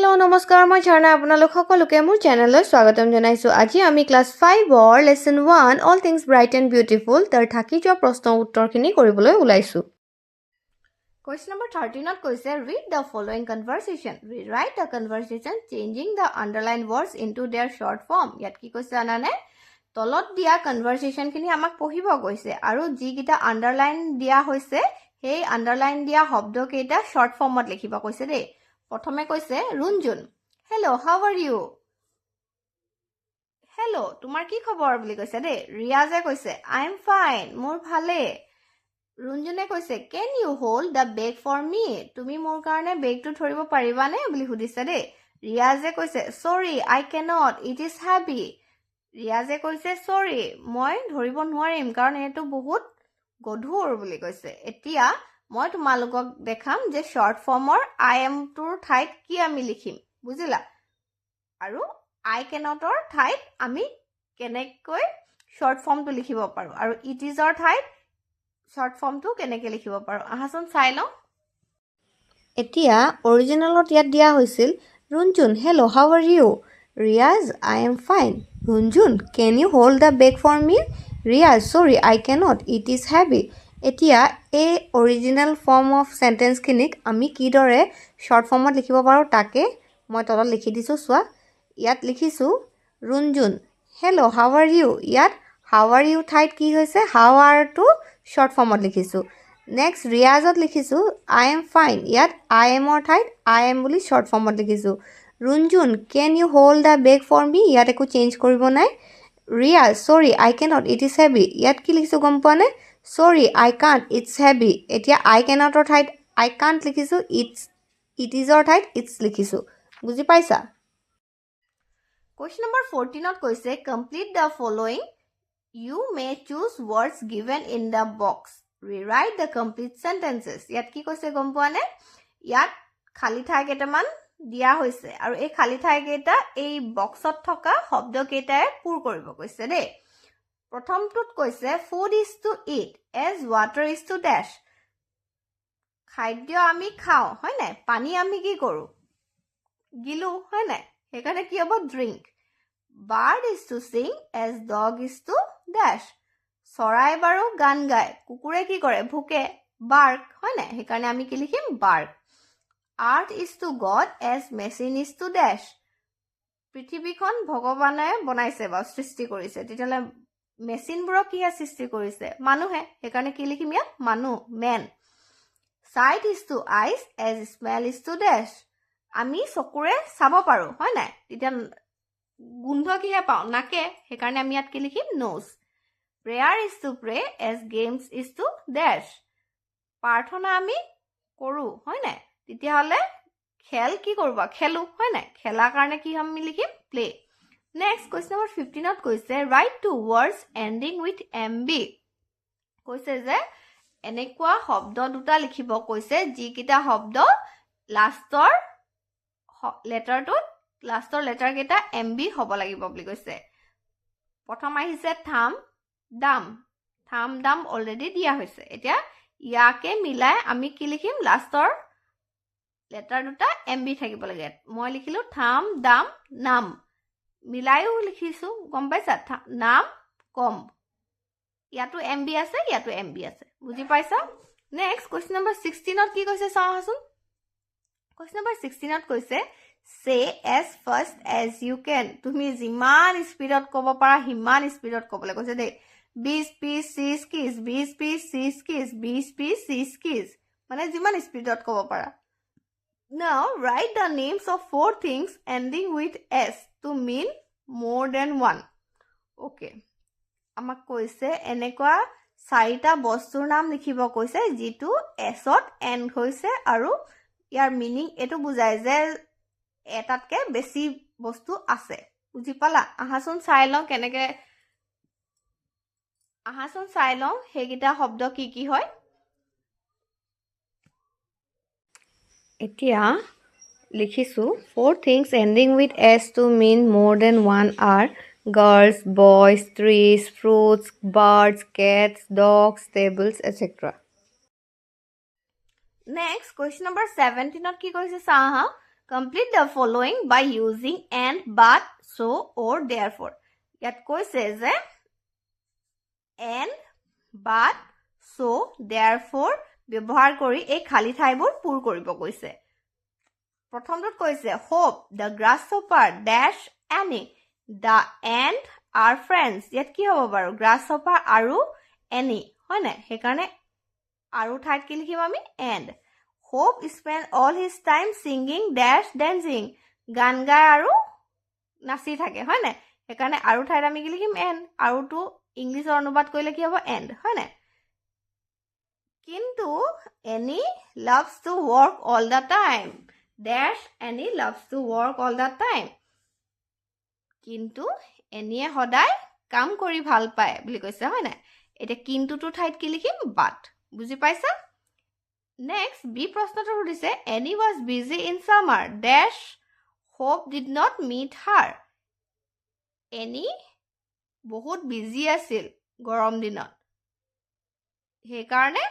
Hello' নমস্কাৰ মই ঝৰ্ণা আপোনালোক সকলোকে মোৰ চেনেললৈ স্বাগতম জনাইছোঁ আজি আমি ক্লাছ 5ৰ lesson 1 all things bright and beautiful তাৰ থাকি যোৱা প্ৰশ্ন উত্তৰখিনি কৰিবলৈ ওলাইছোঁ Question number 13 কৈছে read the following conversation rewrite the conversation changing the underlined words into their short form ইয়াত কি কৈছে আনানে তলত দিয়া conversation খিনি আমাক পঢ়িব কৈছে আৰু যি কিটা underline দিয়া হৈছে সেই underline দিয়া শব্দ কেইটা short formত লিখিব কৈছে দেই প্ৰথমে কৈছে Runjun hello how are you hello তোমাৰ কি খবৰ বুলি কৈছে দেই ৰিয়াজে কৈছে আই এম ফাইন মোৰ ভালে ৰুনজুনে কৈছে can you hold the bag for me তুমি মোৰ কাৰণে বেগটো ধৰিব পাৰিবানে বুলি সুধিছে দেই ৰিয়াজে কৈছে সৰি I cannot it is heavy ৰিয়াজে কৈছে সৰি মই ধৰিব নোৱাৰিম কাৰণ এইটো বহুত গধুৰ বুলি কৈছে এতিয়া মই তোমালোকক দেখাম যে শৰ্ট ফৰ্মৰ আই এম টোৰ ঠাইত কি আমি লিখিম বুজিলা আৰু আই কেনটৰ ঠাইত আমি কেনেকৈ শৰ্ট ফৰ্মটো লিখিব পাৰো আৰু ইট ইজৰ ঠাইত শৰ্ট ফৰ্মটো কেনেকৈ লিখিব পাৰো আহাচোন চাই লওঁ এতিয়া অৰিজিনেলত ইয়াত দিয়া হৈছিল Runjun hello' how are you Riyaz I am fine Runjun can you hold the bag for me Riyaz sorry I cannot it is heavy এতিয়া এই অৰিজিনেল ফৰ্ম অফ সেন্টেন্সখিনিক আমি কিদৰে শৰ্ট ফৰ্মত লিখিব পাৰোঁ তাকে মই তলত লিখি দিছোঁ চোৱা ইয়াত লিখিছোঁ Runjun hello' how are you ইয়াত হাউ আৰ ইউ ঠাইত কি হৈছে হাউ আৰটো শৰ্ট ফৰ্মত লিখিছোঁ নেক্সট ৰিয়াজত লিখিছোঁ আই এম ফাইন ইয়াত আই এমৰ ঠাইত আই এম বুলি শৰ্ট ফৰ্মত লিখিছোঁ Runjun can you hold the bag for me ইয়াত একো চেঞ্জ কৰিব নাই Riyaz sorry I cannot it is heavy ইয়াত কি লিখিছোঁ গম পোৱা নে সৰি আই কাণ্ট ইটছ হেভি এতিয়া আই কেনটৰ ঠাইত আই কাণ্ট লিখিছোঁ ইট ইজৰ ঠাইত ইটছ লিখিছোঁ বুজি পাইছা Question number 14 কৈছে complete the following you may choose words given in the box rewrite the complete sentences ইয়াত কি কৈছে গম পোৱা নে ইয়াত খালি ঠাই কেইটামান দিয়া হৈছে আৰু এই খালি ঠাই কেইটা এই বক্সত থকা শব্দ কেইটাই পূৰ কৰিব কৈছে দেই প্ৰথমটোত কৈছে food is to eat as water is to dash খাদ্য আমি খাওঁ হয় নাই পানী আমি কি কৰো গিলো হয় নাই সেইকাৰণে কি হ'ব drink bird is to sing as dog is to dash চৰাই বাৰু গান গায় কুকুৰে কি কৰে ভুকে bark হয় নাই সেইকাৰণে আমি কি লিখিম bark art is to god as machine is to dash পৃথিৱীখন ভগৱানে বনাইছে বা সৃষ্টি কৰিছে তেতিয়ালে মেচিনবোৰক কি সৃষ্টি কৰিছে মানুহে সেইকাৰণে কি লিখিম ইয়াত মানুহ man sight is to eyes as smell is to dash আমি চকুৰে চাব পাৰো হয় নাই তেতিয়া গোন্ধ কিহে পাওঁ নাকে সেইকাৰণে আমি ইয়াত কি লিখিম nose prayer is to pray as games is to dash প্ৰাৰ্থনা আমি কৰো হয় নাই তেতিয়াহলে খেল কি কৰবা খেলু হয় নাই খেলা কাৰণে কি আমি লিখিম play next question number 15 কৈছে write two words ending with mb কৈছে যে এনেকুৱা শব্দ দুটা লিখিব কৈছে যি কিটা শব্দ লাষ্টৰ লেটাৰটোত লাষ্টৰ লেটাৰ কেইটা mb হ'ব লাগিব বুলি কৈছে প্ৰথম আহিছে থাম দাম অলৰেডি দিয়া হৈছে এতিয়া ইয়াকে মিলাই আমি কি লিখিম লাষ্টৰ লেটাৰ দুটা mb থাকিব লাগে মই লিখিলো থাম দাম নাম মিলাইও লিখিছো গম পাইছা নাম কম ইয়াতো mb আছে ইয়াতো mb আছে বুজি পাইছা নেক্সট কোৱেশ্চন নম্বৰ 16 কি কৈছে চাওঁচোন কোৱেশ্চন নম্বৰ 16 কৈছে say as fast as you can তুমি যিমান স্পিডত ক'ব পাৰা হিমান স্পিডত ক'বলৈ কৈছে দেই 20 পিচ 30 কিছ 20 পিচ 30 কিছ 20 পিচ 30 কিছ মানে যিমান স্পিডত ক'ব পাৰা now write the names of four things ending with s to mean more than one okay আমাক কৈছে এনেকুৱা চাৰিটা বস্তুৰ নাম লিখিব কৈছে যিটো s ত end হৈছে আৰু ইয়াৰ মিনিং এটো বুজায় যে এটাতকে বেছি বস্তু আছে বুজি পালা আহাচোন চাই লওঁ কেনেকে আহাচোন চাই লওঁ হেগিটা শব্দ কি কি হয় এতিয়া লিখিছো four things ending with s to mean more than one are girls boys trees fruits birds cats dogs tables etc next question number 17 কি কৈছে চাহা Complete the following by using and, but, so, or, therefore. ইয়াত কৈছে যে and, but, so, therefore ব্যৱহাৰ কৰি এই খালী ঠাইবোৰ পূৰ কৰিব কৈছে। প্ৰথমটোত কৈছে hope the grasshopper dash any the and are friends। ইয়াত কি হ'ব বাৰু grasshopper আৰু any হয় নাই সেইকাৰণে আৰু ঠাইত কি লিখিম আমি and hope spend all his time singing dash dancing গান গায় আৰু নাচি থাকে হয় নাই সেইকাৰণে আৰু ঠাইত আমি কি লিখিম and আৰুটো ইংলিছৰ অনুবাদ কৰিলে কি হ'ব and হয় নাই কিন্তু any loves to work all the time dash any loves to work all the time কিন্তু এনিয়ে সদায় কাম কৰি ভাল পায় বুলি কৈছে হয় নাই এটা কিন্তুটো ঠাইত কি লিখিম but বুজি পাইছা নেক্সট বি প্ৰশ্নটো সুধিছে any was busy in summer dash hope did not meet her any বহুত বিজি আছিল গৰম দিনত সেইকাৰণে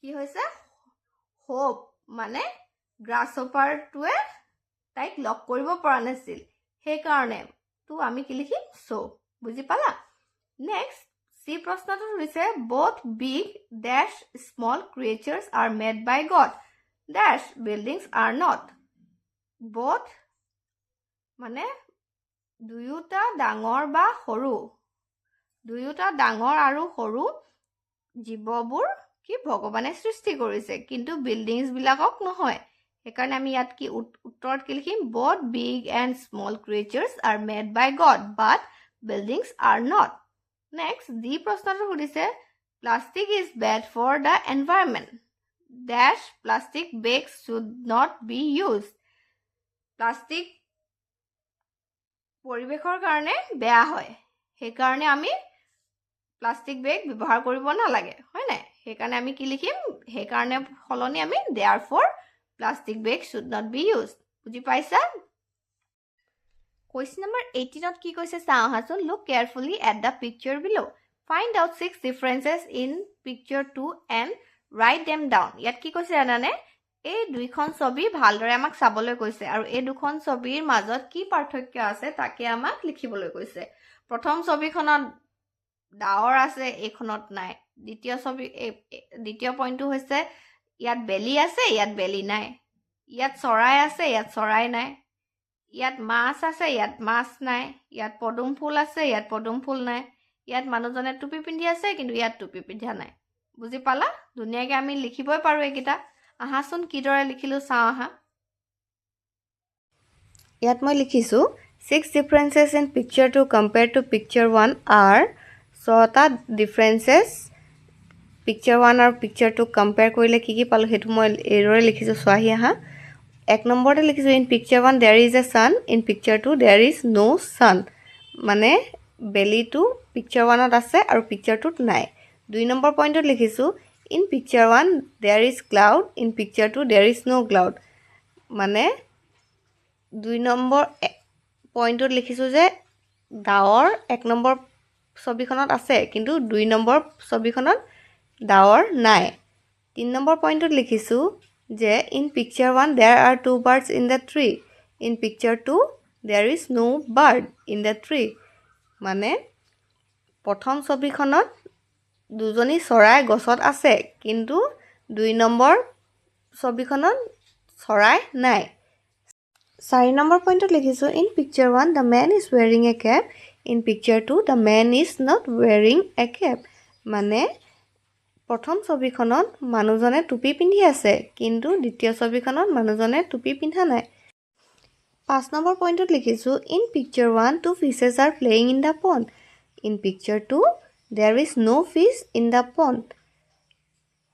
কি হৈছে hope মানে গ্ৰাছহপাৰটোৱে তাইক লগ কৰিব পৰা নাছিল সেইকাৰণে তো আমি কি লিখিম so বুজি পালা নেক্সট সি প্ৰশ্নটো হৈছে both big dash small creatures are made by God dash buildings are not both মানে দুয়োটা ডাঙৰ বা সৰু দুয়োটা ডাঙৰ আৰু সৰু জীৱবোৰ কি ভগৱানে সৃষ্টি কৰিছে কিন্তু বিল্ডিংছ বিলাকক নহয় সেইকাৰণে আমি ইয়াত কি উত্তৰত কি লিখিম both big and small creatures are made by God but buildings are not next দি প্ৰশ্নটো সুধিছে plastic is bad for the environment dash plastic bags should not be used plastic পৰিৱেশৰ কাৰণে বেয়া হয় সেইকাৰণে আমি প্লাষ্টিক বেগ ব্যৱহাৰ কৰিব নালাগে হয় নাই সেইকাৰণে আমি কি লিখিম সেইকাৰণে ফলনি আমি therefore plastic bag should not be used বুজি পাইছা Question number 18 কি কৈছে চাও আহাচোন look carefully at the picture below find out 6 differences in picture 2 and write them down ইয়াত কি কৈছে জানানে এই দুইখন ছবি ভালদৰে আমাক চাবলৈ কৈছে আৰু এই দুখন ছবিৰ মাজত কি পাৰ্থক্য আছে তাকে আমাক লিখিবলৈ কৈছে প্ৰথম ছবিখনত ডাৱৰ আছে এইখনত নাই দ্বিতীয় পইণ্টটো হৈছে ইয়াত বেলি আছে ইয়াত বেলি নাই ইয়াত চৰাই আছে ইয়াত চৰাই নাই ইয়াত মাছ আছে ইয়াত মাছ নাই ইয়াত পদুম ফুল আছে ইয়াত পদুম ফুল নাই ইয়াত মানুহজনে টুপি পিন্ধি আছে কিন্তু ইয়াত টুপি পিন্ধা নাই বুজি পালা ধুনীয়াকৈ আমি লিখিবই পাৰো এইকেইটা আহাচোন কিদৰে লিখিলো চাও আহা ইয়াত মই লিখিছো 6 differences in picture 2 compared to picture 1 are ছটা differences picture 1 আৰু picture 2 compare কৰিলে কি কি পালো হেতু মই এৰৰে লিখিছো সোৱাহি আহা এক নম্বৰতে লিখিছো in picture 1 there is a sun in picture 2 there is no sun মানে বেলিটো picture 1 ত আছে আৰু picture 2 ত নাই দুই নম্বৰ পইণ্টত লিখিছো in picture 1 there is cloud in picture 2 there is no cloud মানে দুই নম্বৰ পইণ্টত লিখিছো যে ডাৱৰ এক নম্বৰ ছবিখনত আছে কিন্তু দুই নম্বৰ ছবিখনত ডাৱৰ নাই তিন নম্বৰ পইণ্টত লিখিছো যে in picture 1 there are two birds in the tree in picture 2 there is no bird in the tree মানে প্ৰথম ছবিখনত দুজনী চৰাই গছত আছে কিন্তু দুই নম্বৰ ছবিখনত চৰাই নাই 4 নম্বৰ পইণ্টত লিখিছো in picture 1 the man is wearing a cap in picture 2 the man is not wearing a cap মানে প্ৰথম ছবিখনত মানুহজনে টুপি পিন্ধি আছে কিন্তু দ্বিতীয় ছবিখনত মানুহজনে টুপি পিন্ধা নাই 5 নম্বৰ পইণ্টত লিখিছো in picture 1 two fishes are playing in the pond in picture 2 there is no fish in the pond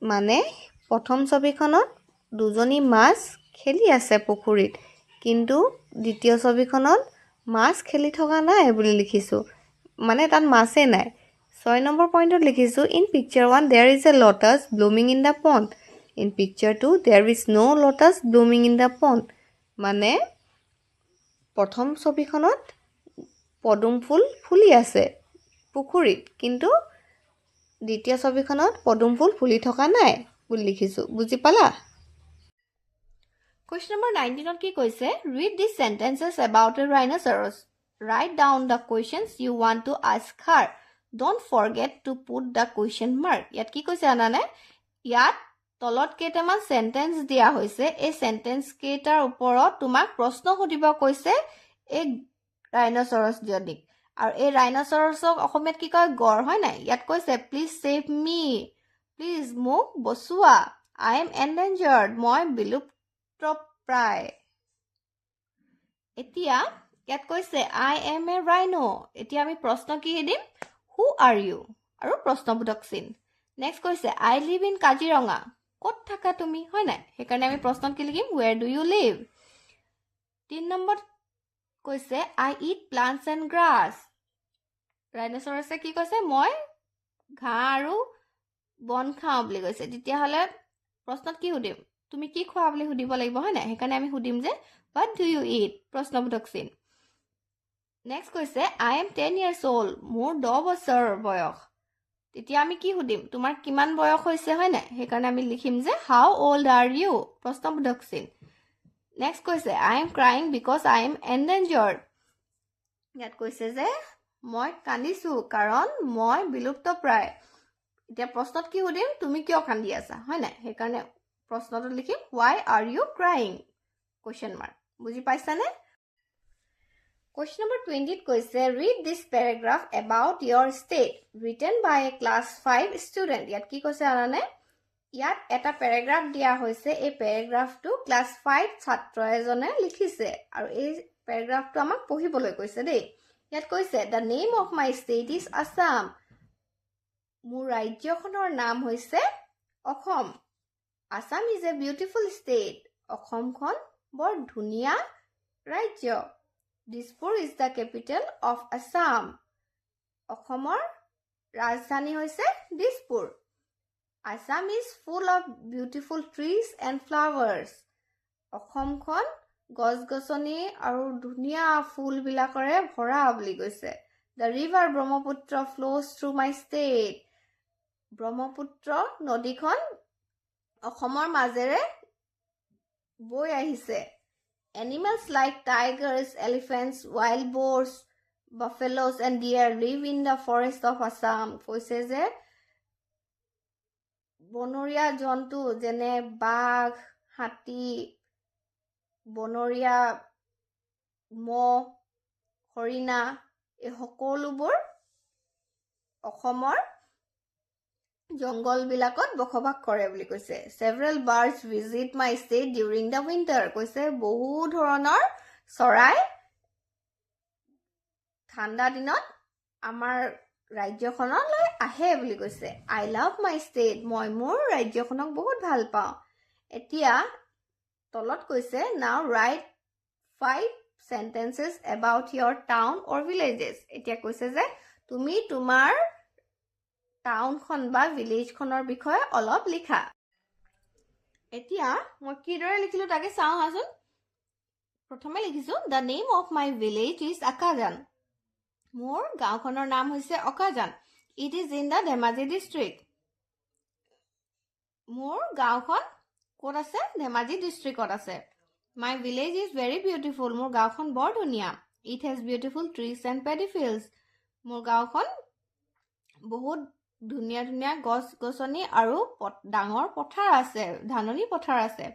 মানে প্ৰথম ছবিখনত দুজনী মাছ খেলি আছে পুখুৰীত কিন্তু দ্বিতীয় ছবিখনত মাছ খেলি থকা নাই বুলি লিখিছো মানে তাত মাছে নাই 6 নম্বৰ পইণ্টত লিখিছো in picture 1 there is a lotus blooming in the pond in picture 2 there is no lotus blooming in the pond মানে প্ৰথম ছবিখনত পদুম ফুল ফুলি আছে পুখুৰীত কিন্তু দ্বিতীয় ছবিখনত পদুম ফুল ফুলি থকা নাই বুলি লিখিছো বুজি পালা Question number 19 কি কৈছে? Read these sentences about a rhinoceros. Write down the questions you want to ask her. Don't forget to put the question mark. ইয়াত কি কৈছে আনানে? ইয়াত তলত কেইটামান সেন্টেন্স দিয়া হৈছে। এই সেন্টেন্স কেইটাৰ ওপৰত তোমাক প্ৰশ্ন সুধিব কৈছে এই ৰাইনচৰছ জনীক। আৰু এই ৰাইনচৰছক অসমীয়াত কি কয়? গড়, হয় নাই? ইয়াত কৈছে প্লিজ ছেভ মি, প্লিজ মোক বচোৱা, আই এম এনডেঞ্জাৰ্ড, মই বিলুপ্তপ্ৰায়। এতিয়া ইয়াত কৈছে আই এম এ ৰাইনো। এতিয়া আমি প্ৰশ্ন কি দিম? হু আৰ ইউ, আৰু প্ৰশ্নবোধক চিন। নেক্সট কৈছে আই লিভ ইন কাজিৰঙা, ক'ত থাকা তুমি, হয় নাই? সেইকাৰণে আমি প্ৰশ্নত কি লিখিম? ৱেৰ ডু ইউ লিভ। 3 নম্বৰ কৈছে আই ইট প্লান্টছ এণ্ড গ্ৰাছ। ৰাইনচৰছে কি কৈছে? মই ঘাঁহ আৰু বন খাওঁ বুলি কৈছে। তেতিয়াহ'লে প্ৰশ্নত কি সুধিম? তুমি কি খোৱা বুলি সুধিব লাগিব, হয় নাই? সেইকাৰণে আমি সুধিম যে হোৱাট ডু ইউ ইট, প্ৰশ্নবোধক চিন। নেক্সট কৈছে আই এম 10 years old, মোৰ 10 বছৰ বয়স। তেতিয়া আমি কি সুধিম? তোমাৰ কিমান বয়স হৈছে, হয় নাই? সেইকাৰণে আমি লিখিম যে হাউ অল্ড আৰ ইউ, প্ৰশ্নবোধক চিন। নেক্সট কৈছে I am crying because I am endangered. ইয়াত কৈছে যে মই কান্দিছো কাৰণ মই বিলুপ্তপ্ৰায়। এতিয়া প্ৰশ্নত কি সুধিম? তুমি কিয় কান্দি আছা, হয় নাই? সেইকাৰণে প্ৰশ্নটো লিখিম why are you crying, question mark। বুজি পাইছানে? Question number 20 কৈছে read this paragraph about your state written by a class 5 student। ইয়াত কি কৈছে আনানে? ইয়াত এটা পেৰাগ্ৰাফ দিয়া হৈছে। এই পেৰাগ্ৰাফটো ক্লাছ 5 ছাত্ৰ এজনে লিখিছে আৰু এই পেৰাগ্ৰাফটো আমাক পঢ়িবলৈ কৈছে দেই। ইয়াত কৈছে the name of my state is Assam। মোৰ ৰাজ্যখনৰ নাম হৈছে Assam. Assam is a beautiful state। অসমখন বৰ ধুনীয়া ৰাজ্য। Dispur is the capital of Assam। অসমৰ ৰাজধানী হৈছে Dispur. Assam is full of beautiful trees and flowers। অসমখন গছ-গছনি আৰু ধুনীয়া ফুলবিলাকৰে ভৰা বুলি কৈছে। The river Brahmaputra flows through my state। Brahmaputra নদীখন অসমৰ মাজেৰে বৈ আহিছে। Animals like tigers, elephants, wild boars, buffaloes and deer live in the forest of Assam। কৈছে যে বনৰীয়া জন্তু যেনে বাঘ, হাতী, বনৰীয়া মহ, হৰিণা, এই সকলোবোৰ অসমৰ জংগলবিলাকত বসবাস কৰে বুলি কৈছে। Several birds visit my state during the winter। কৈছে বহু ধৰণৰ চৰাই ঠাণ্ডা দিনত আমাৰ ৰাজ্যখনলৈ আহে বুলি কৈছে। I love my state। মই মোৰ ৰাজ্যখনক বহুত ভাল পাওঁ। এতিয়া তলত কৈছে now write 5 sentences about your town or villages। এতিয়া কৈছে যে তুমি তোমাৰ টাউনখন বা ভিলেজখনৰ বিষয়ে অলপ লিখা। এতিয়া মই কিদৰে লিখিলো তাকে চাওঁ আহাচোন। প্ৰথমে লিখিছো the name of my village is Akajan। মোৰ গাঁওখনৰ নাম হৈছে অকাজান। It is in the Dhemaji district। মোৰ গাঁওখন ক'ত আছে? ধেমাজি ডিষ্ট্ৰিক্টত আছে। My village is very beautiful। মোৰ গাঁওখন বৰ ধুনীয়া। It has beautiful trees and paddy fields। মোৰ গাঁওখন বহুত ধুনীয়া ধুনীয়া গছ-গছনি আৰু ডাঙৰ পথাৰ আছে, ধাননি পথাৰ আছে।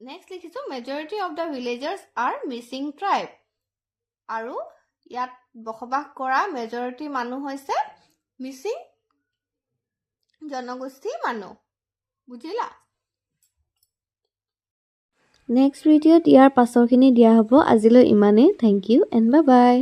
নেক্সট লিখিছো majority of the villagers are missing tribe। আৰু ইয়াত বসবাস কৰা মেজৰিটি মানুহ হৈছে মিচিং জনগোষ্ঠীৰ মানুহ। বুজিলা? নেক্সট ভিডিঅ'ত ইয়াৰ পাছৰখিনি দিয়া হ'ব। আজিলৈ ইমানেই। Thank you and bye by.